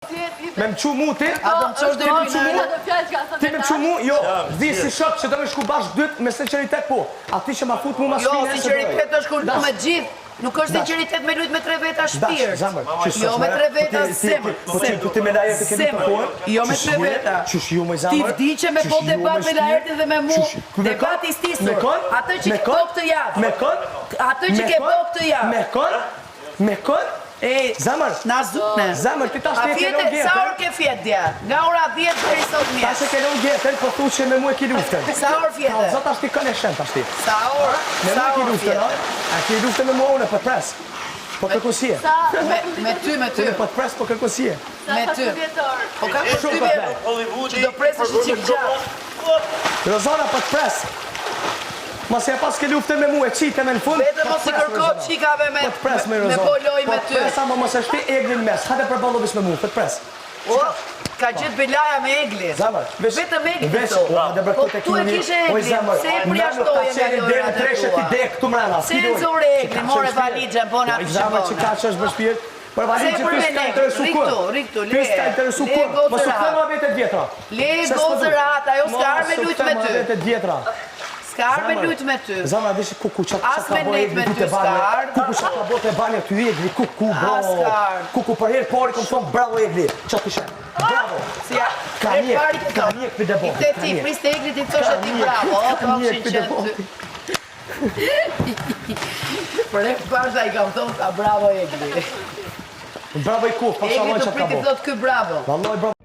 Me më qu mu ti? Ti me më qu mu? Jo, di si shok që të me shku bashkë dytë me sinqeritet po. A ti që ma fut mu ma Jo, shpine se sinqeritet është kur me gjithë. Nuk është sinqeritet me lujt me 3 veta shpirt. Jo me 3 veta semër. Po ti me la ertë kemi të kohë? Jo me 3 veta. Qysh ju me zamër? Ti vdi që me po debat me la ertë dhe me mu. Debat i stisur. Atë që ke po këtë javë. Me kon? Atë që ke po këtë javë. Me kon? Me kon? Zamër, na zukne. Zamër, ti tash ti e ke Sa orë ke fjet dja? Nga ora 10 deri sot mjes. Tash e ke lënë gjetën, po thu që me mua e ki luftën. Sa orë fjete? Zot tash ti kanë shen tash ti. Sa orë? Me mua ki luftën, a? A ki luftën me mua unë po pres. Po kërkosie. Me ty. Po të pres po kërkosie. Me ty. Po ka për ty që do presësh i qik gjatë. Rozana po të pres. Mos e pas ke luftën me mua, qite me në fund. Vetëm mos i kërko qikave me boloj me ty. Po të pres, ama mos e shti eglin mes. Hajde për ballovish me mua, po të pres. O, ka gjithë belaja me eglin. Zamër, vetëm eglin këto. Po tu e kishe eglin, se e përjashtoje nga lojrat e tua. Se e zore eglin, more valigjen, po nga të Zamër që ka që është për shpirt. Për valigjen që ty s'ka interesu kur. Riktu, Ty s'ka interesu kur. Mos u këma vetet vjetra. Le gozërat, ajo s'ka arme lujt me ty. Ska arme lujt me ty. Zamra, dishi kuku që ka bo e me ty ska arme. Kuku që ka bo të banja ty egli, kuku, bravo. Kuku për herë pari kom thonë bravo egli. Qa të shenë? Bravo. Ka njek për debo. I ti, priste egli ti thoshe ti bravo. Ka njek për debo. Për e pasha i kam thonë ka bravo egli. Bravo i kuf, pasha loj që ka bo. Egli të priti thot kë bravo. Valloj bravo.